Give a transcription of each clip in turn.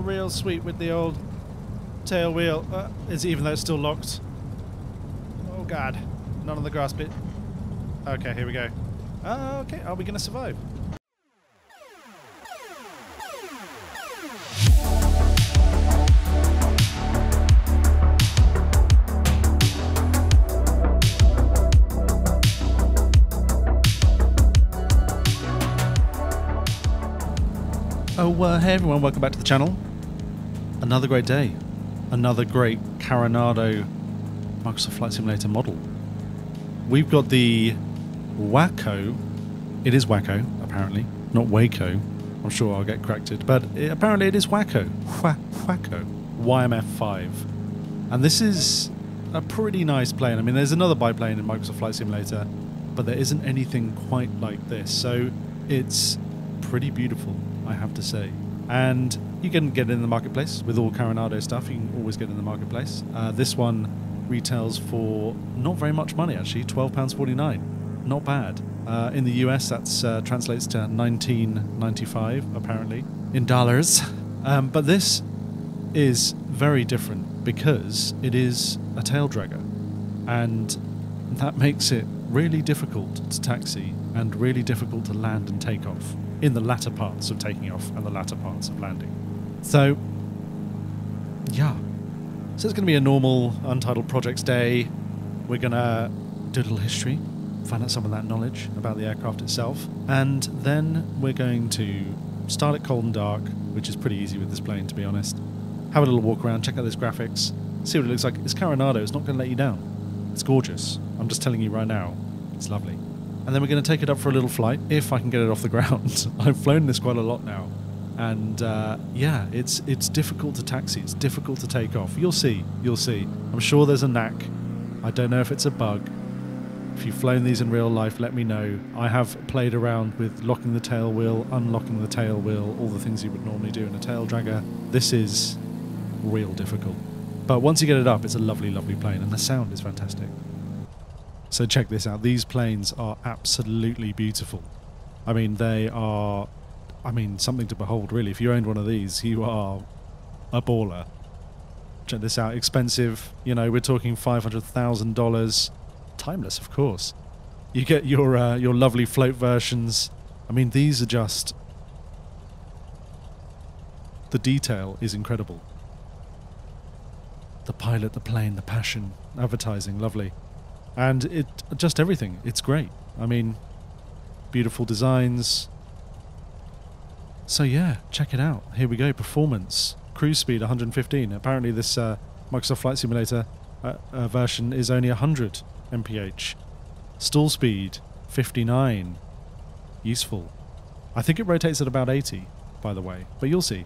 real sweet with the old tail wheel. Even though it's still locked. Oh god. Not on the grass bit. Okay, here we go. Okay, are we going to survive? Oh, hey everyone, welcome back to the channel. Another great day. Another great Carenado Microsoft Flight Simulator model. We've got the WACO. It is WACO, apparently. Not Waco. I'm sure I'll get corrected. But apparently it is WACO. WACO. YMF 5. And this is a pretty nice plane. I mean, there's another biplane in Microsoft Flight Simulator, but there isn't anything quite like this. So it's pretty beautiful, I have to say. And you can get it in the marketplace with all Carenado stuff. You can always get it in the marketplace. This one retails for not very much money, actually. £12.49. Not bad. In the US, that translates to $19.95, apparently, in dollars. But this is very different because it is a taildragger. And that makes it really difficult to taxi and really difficult to land and take off in the latter parts of taking off and the latter parts of landing. So, yeah. So it's going to be a normal Untitled Projects day. We're going to do a little history, find out some of that knowledge about the aircraft itself, and then we're going to start it cold and dark, which is pretty easy with this plane, to be honest. Have a little walk around, check out those graphics, see what it looks like. It's Carenado, it's not going to let you down. It's gorgeous. I'm just telling you right now, it's lovely. And then we're going to take it up for a little flight, if I can get it off the ground. I've flown this quite a lot now. And yeah, it's difficult to taxi, it's difficult to take off. You'll see, you'll see. I'm sure there's a knack. I don't know if it's a bug. If you've flown these in real life, let me know. I have played around with locking the tail wheel, unlocking the tail wheel, all the things you would normally do in a tail dragger. This is real difficult. But once you get it up, it's a lovely, lovely plane, and the sound is fantastic. So check this out. These planes are absolutely beautiful. I mean, they are, something to behold, really. If you owned one of these, you are a baller. Check this out. Expensive. You know, we're talking $500,000. Timeless, of course. You get your lovely float versions. I mean, these are just... The detail is incredible. The pilot, the plane, the passion, advertising, lovely. And it just everything. It's great. I mean, beautiful designs. So yeah, check it out. Here we go. Performance. Cruise speed 115. Apparently this Microsoft Flight Simulator version is only 100 mph. Stall speed 59. Useful. I think it rotates at about 80, by the way. But you'll see.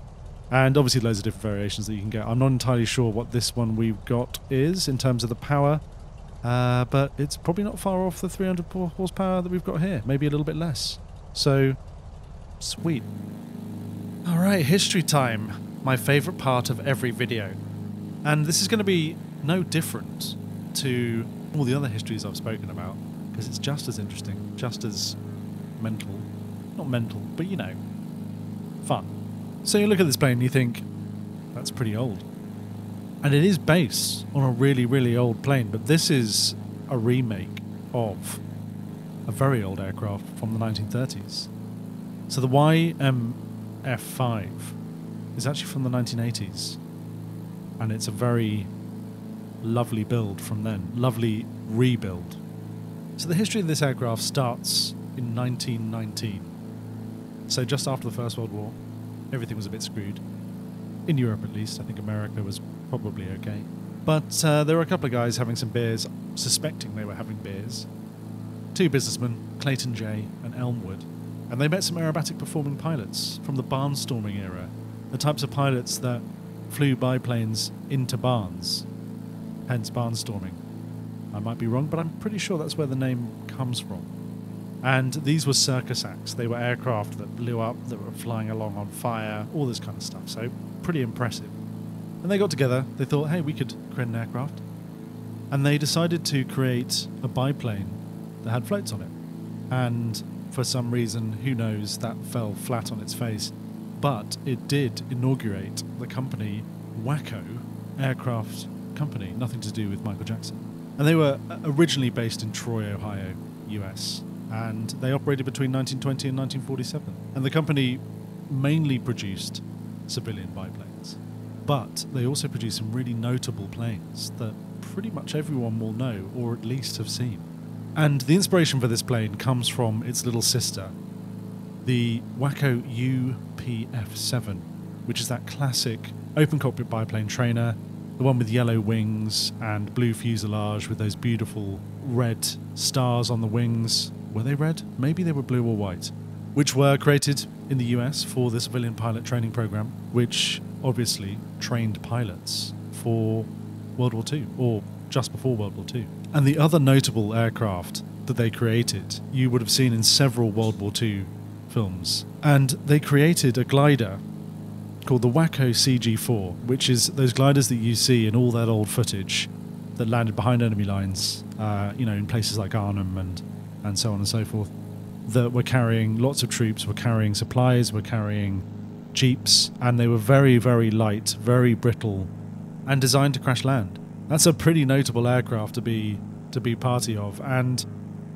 And obviously loads of different variations that you can get. I'm not entirely sure what this one we've got is in terms of the power. But it's probably not far off the 300 horsepower that we've got here. Maybe a little bit less. So, sweet. Alright, history time. My favourite part of every video. And this is going to be no different to all the other histories I've spoken about. Because it's just as interesting. Just as mental. Not mental, but you know. Fun. So you look at this plane and you think, that's pretty old. And it is based on a really, really old plane, but this is a remake of a very old aircraft from the 1930s. So the YMF-5 is actually from the 1980s, and it's a very lovely build from then, lovely rebuild. So the history of this aircraft starts in 1919. So just after the First World War, everything was a bit screwed. In Europe at least. I think America was probably okay. But there were a couple of guys having some beers, suspecting they were having beers. Two businessmen, Clayton J and Elmwood. And they met some aerobatic performing pilots from the barnstorming era. The types of pilots that flew biplanes into barns. Hence barnstorming. I might be wrong, but I'm pretty sure that's where the name comes from. And these were circus acts. They were aircraft that blew up, that were flying along on fire, all this kind of stuff. So pretty impressive. And they got together. They thought, hey, we could create an aircraft. And they decided to create a biplane that had floats on it. And for some reason, who knows, that fell flat on its face. but it did inaugurate the company WACO Aircraft Company, nothing to do with Michael Jackson. And they were originally based in Troy, Ohio, US, and they operated between 1920 and 1947. And the company mainly produced civilian biplanes, but they also produced some really notable planes that pretty much everyone will know, or at least have seen. And the inspiration for this plane comes from its little sister, the WACO UPF-7, which is that classic open cockpit biplane trainer, the one with yellow wings and blue fuselage with those beautiful red stars on the wings. Were they red? Maybe they were blue or white. Which were created in the US for the civilian pilot training program, which obviously trained pilots for World War II, or just before World War II. And the other notable aircraft that they created, you would have seen in several World War II films. And they created a glider called the WACO CG-4, which is those gliders that you see in all that old footage that landed behind enemy lines, in places like Arnhem and so on and so forth, that were carrying lots of troops, were carrying supplies, were carrying jeeps, and they were very, very light, very brittle, and designed to crash land. That's a pretty notable aircraft to be party of, and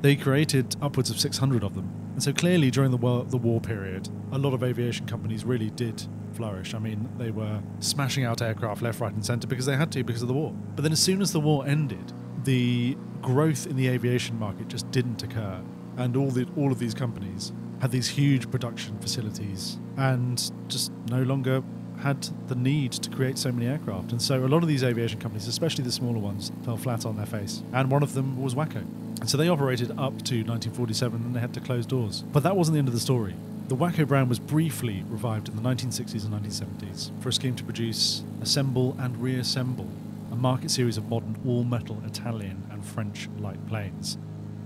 they created upwards of 600 of them. And so clearly during the war period, a lot of aviation companies really did flourish. I mean, they were smashing out aircraft left, right and centre because they had to, because of the war. But then as soon as the war ended, the growth in the aviation market just didn't occur. And all of these companies had these huge production facilities and just no longer had the need to create so many aircraft. And so a lot of these aviation companies, especially the smaller ones, fell flat on their face. And one of them was WACO. And so they operated up to 1947 and they had to close doors. But that wasn't the end of the story. The WACO brand was briefly revived in the 1960s and 1970s for a scheme to produce, assemble and reassemble a market series of modern all-metal Italian and French light planes.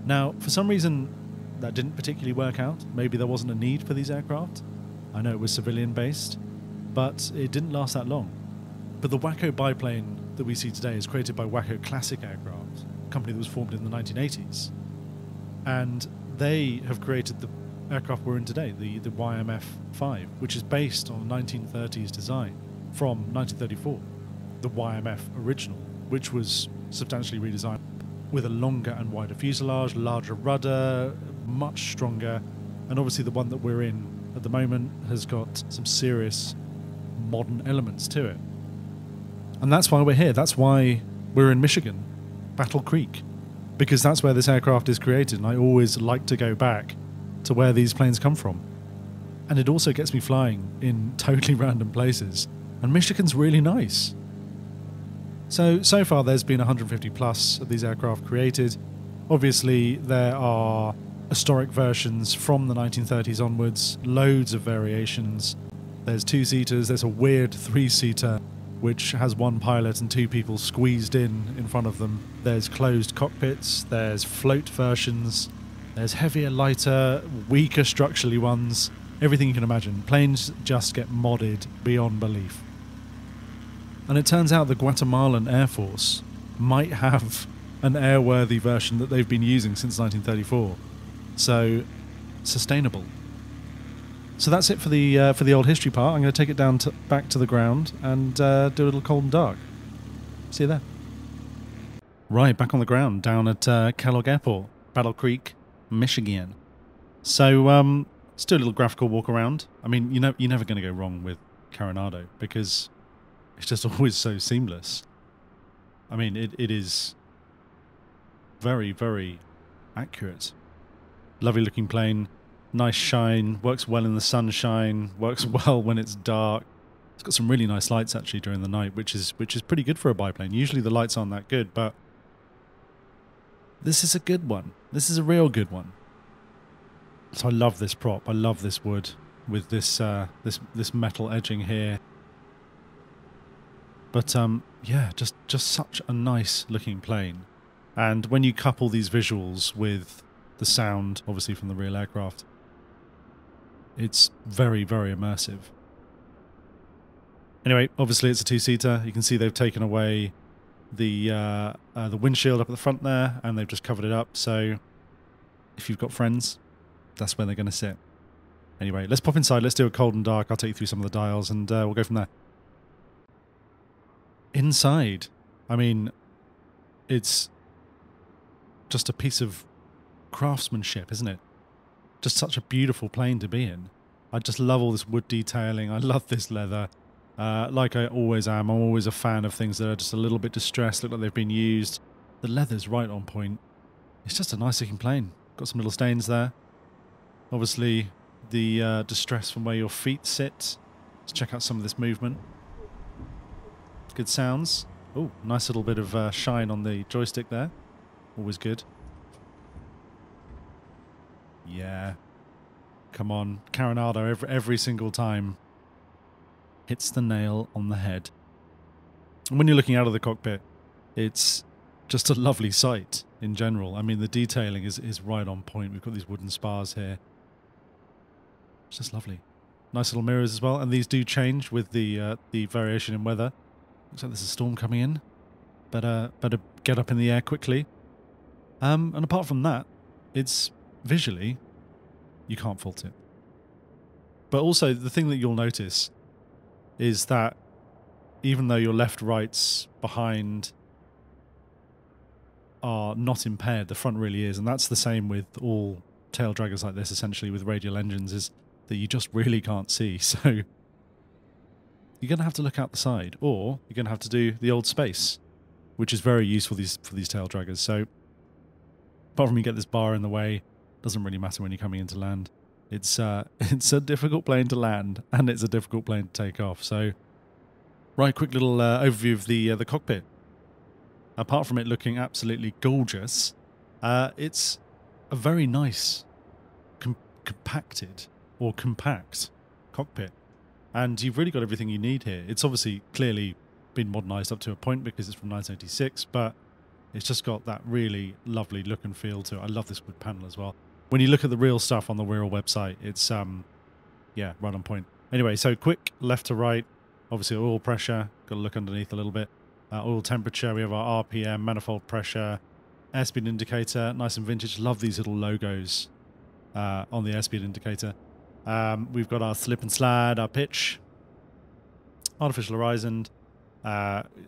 Now, for some reason, that didn't particularly work out. Maybe there wasn't a need for these aircraft. I know it was civilian-based, but it didn't last that long. But the WACO biplane that we see today is created by WACO Classic Aircraft, a company that was formed in the 1980s. And they have created the aircraft we're in today, the YMF-5, which is based on a 1930s design from 1934. The YMF original, which was substantially redesigned with a longer and wider fuselage, larger rudder, much stronger, and obviously the one that we're in at the moment has got some serious modern elements to it. And that's why we're here. That's why we're in Michigan, Battle Creek, because that's where this aircraft is created, and I always like to go back to where these planes come from. And it also gets me flying in totally random places, and Michigan's really nice. So far there's been 150 plus of these aircraft created. Obviously there are historic versions from the 1930s onwards, loads of variations. There's two-seaters, there's a weird three-seater which has one pilot and two people squeezed in front of them. There's closed cockpits, there's float versions, there's heavier, lighter, weaker structurally ones, everything you can imagine. Planes just get modded beyond belief. And it turns out the Guatemalan Air Force might have an airworthy version that they've been using since 1934. So, sustainable. So that's it for the old history part. I'm going to take it down back to the ground and do a little cold and dark. See you there. Right, back on the ground, down at Kellogg Airport, Battle Creek, Michigan. So, let's do a little graphical walk around. I mean, you're never going to go wrong with Carenado because it's just always so seamless. I mean, it is very, very accurate. Lovely looking plane, nice shine, works well in the sunshine, works well when it's dark. It's got some really nice lights actually during the night, which is pretty good for a biplane. Usually the lights aren't that good, but this is a good one. This is a real good one. So I love this prop. I love this wood with this this metal edging here. But yeah, just such a nice looking plane. And when you couple these visuals with the sound, obviously from the real aircraft, it's very, very immersive. Anyway, obviously it's a two-seater. You can see they've taken away the windshield up at the front there, and they've just covered it up. So if you've got friends, that's where they're going to sit. Anyway, let's pop inside. Let's do a cold and dark. I'll take you through some of the dials, and we'll go from there. Inside, I mean, it's just a piece of craftsmanship, isn't it? Just such a beautiful plane to be in. I just love all this wood detailing. I love this leather. Like I always am, I'm always a fan of things that are just a little bit distressed, look like they've been used. The leather's right on point. It's just a nice looking plane. Got some little stains there. Obviously, the distress from where your feet sit. Let's check out some of this movement. Good sounds. Oh, nice little bit of shine on the joystick there. Always good. Yeah. Come on. Carenado every single time hits the nail on the head. And when you're looking out of the cockpit, it's just a lovely sight in general. I mean, the detailing is right on point. We've got these wooden spars here. It's just lovely. Nice little mirrors as well. And these do change with the variation in weather. Looks like there's a storm coming in. Better get up in the air quickly. And apart from that, it's visually, you can't fault it. But also, the thing that you'll notice is that even though your left, rights behind are not impaired, the front really is. And that's the same with all tail draggers like this, essentially, with radial engines, is that you just really can't see. So you're going to have to look out the side, or you're going to have to do the old space, which is very useful for these tail draggers. So apart from you get this bar in the way, doesn't really matter when you're coming into land. It's a difficult plane to land, and it's a difficult plane to take off. So, right, quick little overview of the cockpit. Apart from it looking absolutely gorgeous, it's a very nice, compacted or compact cockpit, and you've really got everything you need here. It's obviously clearly been modernised up to a point because it's from 1986, but it's just got that really lovely look and feel to it. I love this wood panel as well. When you look at the real stuff on the Wirral website, it's, yeah, right on point. Anyway, so quick left to right. Obviously, oil pressure. Got to look underneath a little bit. Oil temperature. We have our RPM, manifold pressure, airspeed indicator. Nice and vintage. Love these little logos on the airspeed indicator. We've got our slip and slide, our pitch, artificial horizon,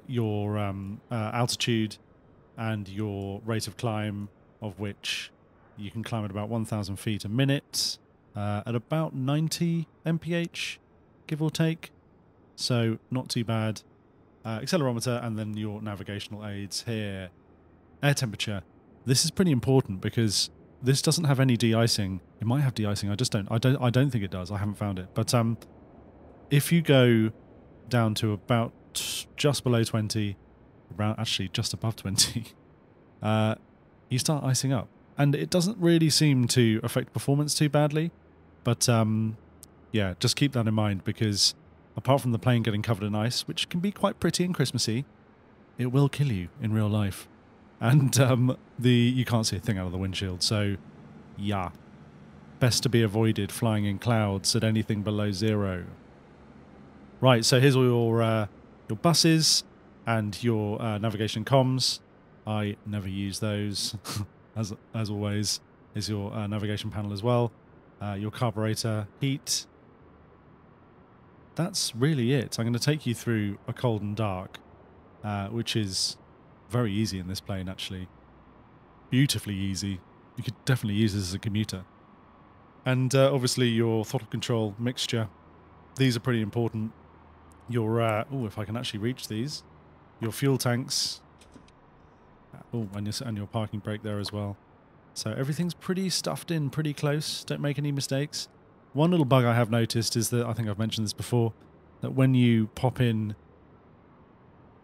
your altitude, and your rate of climb, of which you can climb at about 1,000 feet a minute at about 90 mph, give or take. So not too bad. Accelerometer, and then your navigational aids here. Air temperature. This is pretty important because this doesn't have any de-icing. It might have de-icing. I don't think it does. I haven't found it. But if you go down to about just below 20, around actually just above 20, you start icing up. And it doesn't really seem to affect performance too badly. But, yeah, just keep that in mind, because apart from the plane getting covered in ice, which can be quite pretty and Christmassy, it will kill you in real life. And you can't see a thing out of the windshield. So, yeah, best to be avoided flying in clouds at anything below 0. Right, so here's all your buses and your navigation comms. I never use those. As always, is your navigation panel as well. Your carburetor, heat. That's really it. I'm going to take you through a cold and dark, which is very easy in this plane, actually. Beautifully easy. You could definitely use this as a commuter. And obviously your throttle control mixture. These are pretty important. Your, oh, if I can actually reach these. Your fuel tanks. Oh, and your parking brake there as well. So everything's pretty stuffed in, pretty close. Don't make any mistakes. One little bug I have noticed is that, I think I've mentioned this before, that when you pop in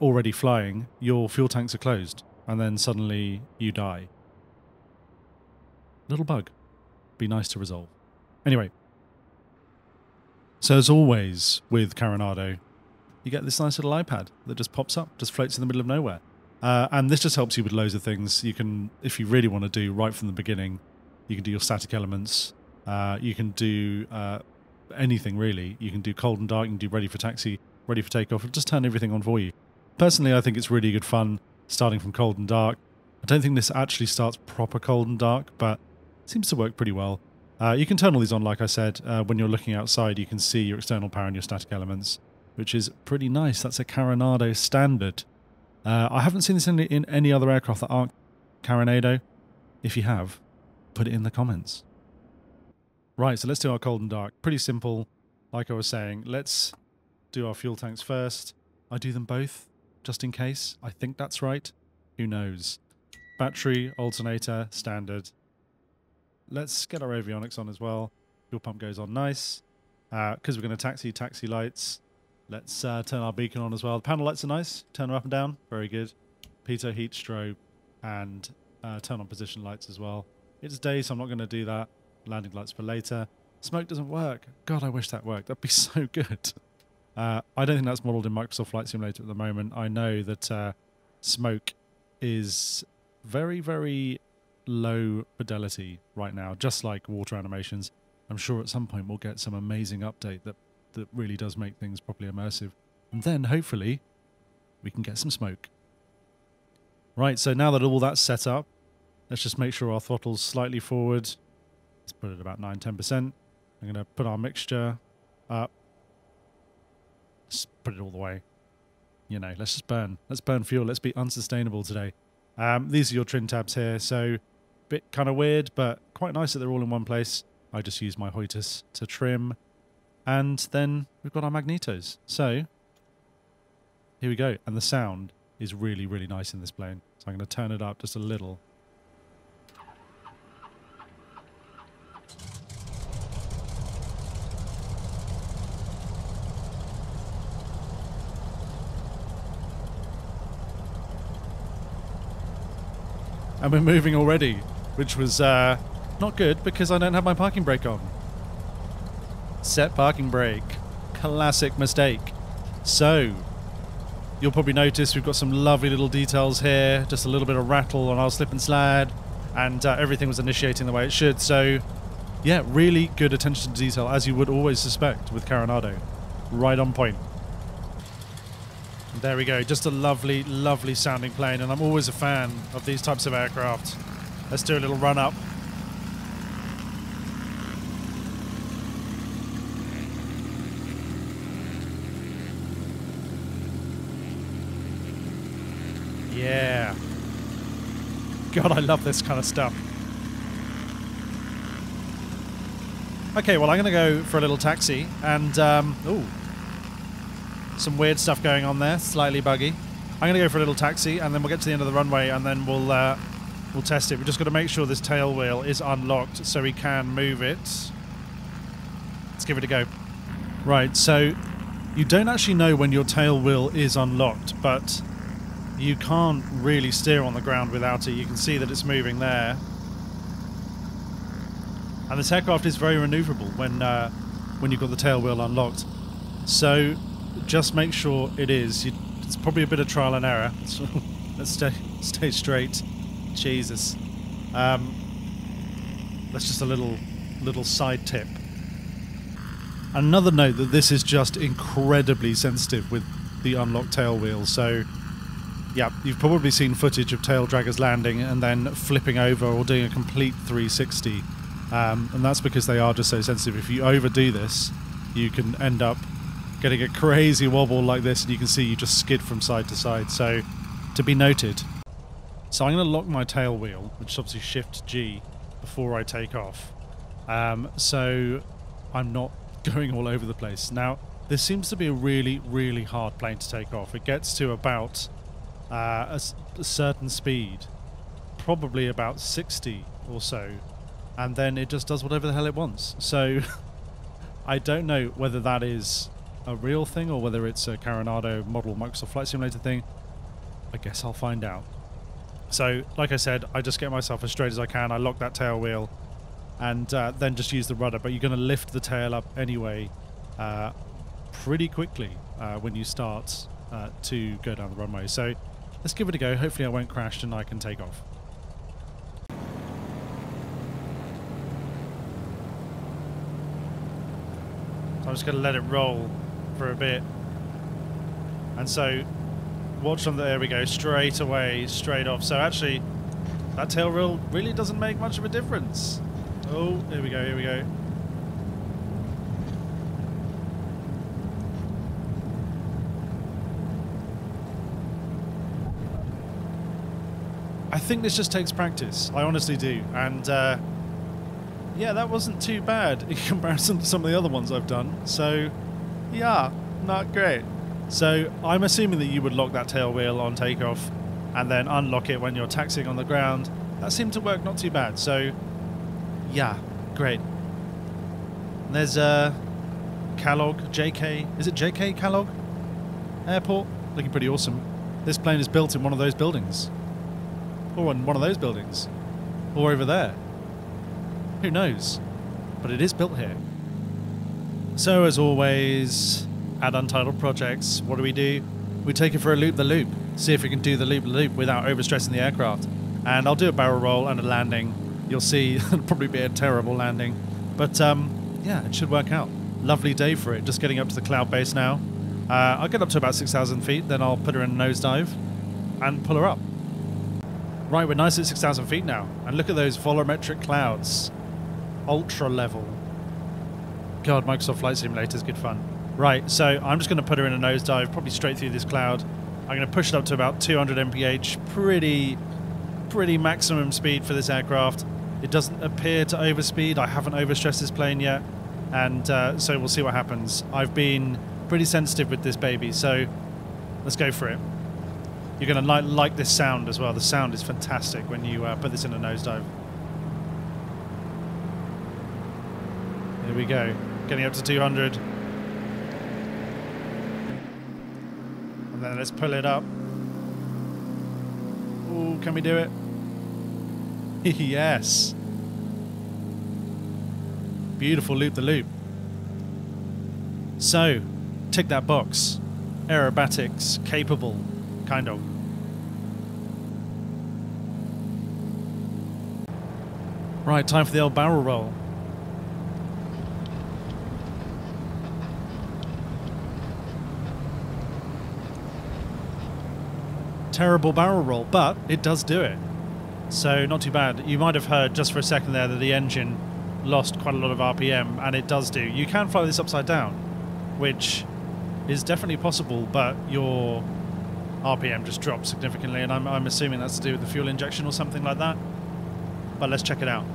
already flying, your fuel tanks are closed, and then suddenly you die. Little bug. Be nice to resolve. Anyway. So as always with Carenado, you get this nice little iPad that just pops up, just floats in the middle of nowhere. And this just helps you with loads of things. You can, if you really want to do right from the beginning, you can do your static elements. You can do anything, really. You can do cold and dark. You can do ready for taxi, ready for takeoff. It'll just turn everything on for you. Personally, I think it's really good fun starting from cold and dark. I don't think this actually starts proper cold and dark, but it seems to work pretty well. You can turn all these on, like I said. When you're looking outside, you can see your external power and your static elements, which is pretty nice. That's a Carenado standard. I haven't seen this in any other aircraft that aren't Carenado. If you have, put it in the comments. Right, so let's do our cold and dark. Pretty simple. Like I was saying, let's do our fuel tanks first. I do them both, just in case. I think that's right. Who knows? Battery, alternator, standard. Let's get our avionics on as well. Fuel pump goes on nice. Because we're going to taxi lights. Let's turn our beacon on as well. The panel lights are nice. Turn them up and down. Very good. Pitot, heat, strobe, and turn on position lights as well. It's day, so I'm not going to do that. Landing lights for later. Smoke doesn't work. God, I wish that worked. That'd be so good. I don't think that's modelled in Microsoft Flight Simulator at the moment. I know that smoke is very, very low fidelity right now, just like water animations. I'm sure at some point we'll get some amazing update that really does make things properly immersive. And then, hopefully, we can get some smoke. Right, so now that all that's set up, let's just make sure our throttle's slightly forward. Let's put it at about 9-10%. I'm going to put our mixture up. Just put it all the way. You know, let's just burn. Let's burn fuel. Let's be unsustainable today. These are your trim tabs here, so a bit kind of weird, but quite nice that they're all in one place. I just use my Hoitus to trim. And then we've got our magnetos. So, here we go. And the sound is really, really nice in this plane. So I'm going to turn it up just a little. And we're moving already, which was not good because I don't have my parking brake on. Set parking brake. Classic mistake. So, you'll probably notice we've got some lovely little details here. Just a little bit of rattle on our slip and slide. And everything was initiating the way it should. So, yeah, really good attention to detail, as you would always suspect with Carenado. Right on point. There we go. Just a lovely, lovely sounding plane. And I'm always a fan of these types of aircraft. Let's do a little run up. Yeah. God, I love this kind of stuff. Okay, well, I'm going to go for a little taxi. And, ooh, some weird stuff going on there. Slightly buggy. I'm going to go for a little taxi, and then we'll get to the end of the runway, and then we'll test it. We've just got to make sure this tail wheel is unlocked so we can move it. Let's give it a go. Right, so you don't actually know when your tail wheel is unlocked, but you can't really steer on the ground without it. You can see that it's moving there. And this aircraft is very maneuverable when you've got the tail wheel unlocked. So just make sure it is. It's probably a bit of trial and error. So let's stay straight. Jesus. That's just a little side tip. Another note that this is just incredibly sensitive with the unlocked tail wheel. So yeah, you've probably seen footage of tail draggers landing and then flipping over or doing a complete 360. And that's because they are just so sensitive. If you overdo this, you can end up getting a crazy wobble like this, and you can see you just skid from side to side. So, to be noted. So I'm going to lock my tail wheel, which is obviously Shift G, before I take off. So I'm not going all over the place. Now, this seems to be a really, really hard plane to take off. It gets to about a certain speed, probably about 60 or so, and then it just does whatever the hell it wants. So I don't know whether that is a real thing or whether it's a Carenado model Microsoft Flight Simulator thing. I guess I'll find out. So, like I said, I just get myself as straight as I can. I lock that tail wheel and then just use the rudder. But you're going to lift the tail up anyway pretty quickly when you start to go down the runway. So let's give it a go. Hopefully I won't crash and I can take off. So I'm just going to let it roll for a bit. And so watch on there we go, straight away, straight off. So actually that tail wheel really doesn't make much of a difference. Oh, here we go, here we go. I think this just takes practice. I honestly do. And yeah, that wasn't too bad in comparison to some of the other ones I've done. So yeah, not great. So I'm assuming that you would lock that tail wheel on takeoff and then unlock it when you're taxiing on the ground. That seemed to work not too bad. So yeah, great. And there's Kellogg, JK. Is it JK Kellogg Airport? Looking pretty awesome. This plane is built in one of those buildings. Or in one of those buildings. Or over there. Who knows? But it is built here. So as always, at Untitled Projects, what do? We take it for a loop-the-loop. See if we can do the loop-the-loop without overstressing the aircraft. And I'll do a barrel roll and a landing. You'll see it'll probably be a terrible landing. But yeah, it should work out. Lovely day for it. Just getting up to the cloud base now. I'll get up to about 6,000 feet, then I'll put her in a nosedive and pull her up. Right, we're nice at 6,000 feet now. And look at those volumetric clouds. Ultra level. God, Microsoft Flight Simulator is good fun. Right, so I'm just going to put her in a nosedive, probably straight through this cloud. I'm going to push it up to about 200 mph. Pretty maximum speed for this aircraft. It doesn't appear to overspeed. I haven't overstressed this plane yet. And so we'll see what happens. I've been pretty sensitive with this baby, so let's go for it. You're going to like this sound as well. The sound is fantastic when you put this in a nosedive. Here we go. Getting up to 200. And then let's pull it up. Ooh, can we do it? Yes. Beautiful loop-the-loop. So, tick that box. Aerobatics capable. Kind of. Right, time for the old barrel roll. Terrible barrel roll, but it does do it. So not too bad. You might have heard just for a second there that the engine lost quite a lot of RPM, and it does do. You can fly this upside down, which is definitely possible, but your RPM just drops significantly, and I'm assuming that's to do with the fuel injection or something like that. But let's check it out.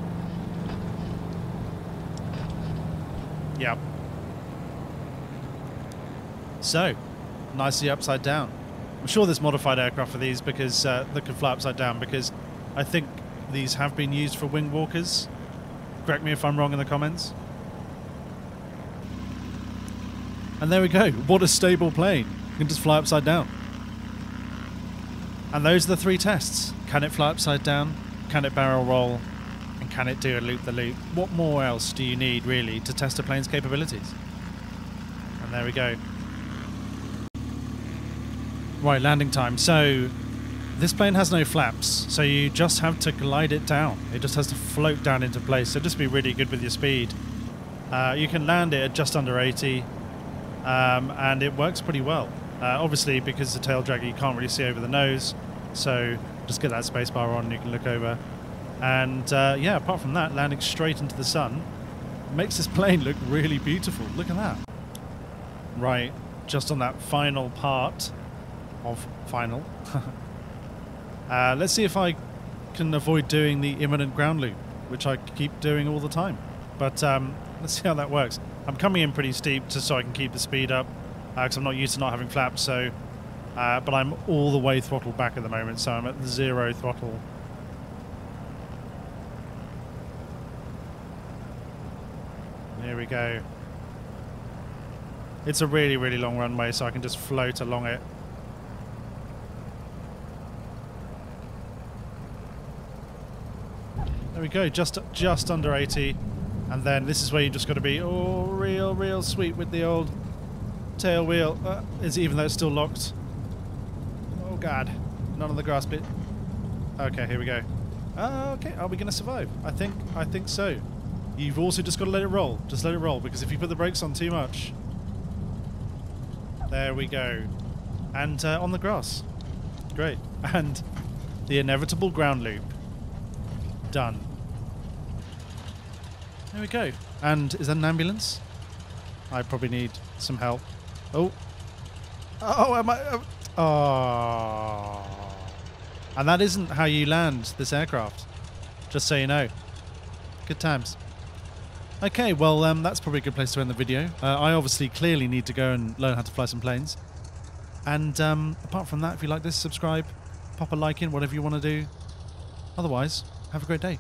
Yep. So, nicely upside down. I'm sure there's modified aircraft for these because that can fly upside down, because I think these have been used for wing walkers. Correct me if I'm wrong in the comments. And there we go. What a stable plane. You can just fly upside down. And those are the three tests. Can it fly upside down? Can it barrel roll? And can it do a loop-the-loop? What more else do you need, really, to test a plane's capabilities? And there we go. Right, landing time. So, this plane has no flaps, so you just have to glide it down. It just has to float down into place, so just be really good with your speed. You can land it at just under 80, and it works pretty well. Obviously, because it's a tail dragger, you can't really see over the nose, so just get that spacebar on and you can look over. And yeah, apart from that, landing straight into the sun makes this plane look really beautiful. Look at that. Right, just on that final part of final. Let's see if I can avoid doing the imminent ground loop, which I keep doing all the time. But let's see how that works. I'm coming in pretty steep just so I can keep the speed up, because I'm not used to not having flaps. So, but I'm all the way throttled back at the moment, so I'm at 0 throttle. There we go. It's a really, really long runway, so I can just float along it. There we go, just under 80, and then this is where you just got to be real sweet with the old tail wheel. Even though it's still locked. Oh god, not on the grass bit. Okay, here we go. Okay, are we going to survive? I think so. You've also just got to let it roll. Just let it roll, because if you put the brakes on too much, there we go, and on the grass. Great, and the inevitable ground loop. Done. There we go. And is that an ambulance? I probably need some help. Oh. Oh, am I... Oh. And that isn't how you land this aircraft. Just so you know. Good times. Okay, well, that's probably a good place to end the video. I obviously clearly need to go and learn how to fly some planes. And apart from that, if you like this, subscribe, pop a like in, whatever you want to do. Otherwise, have a great day.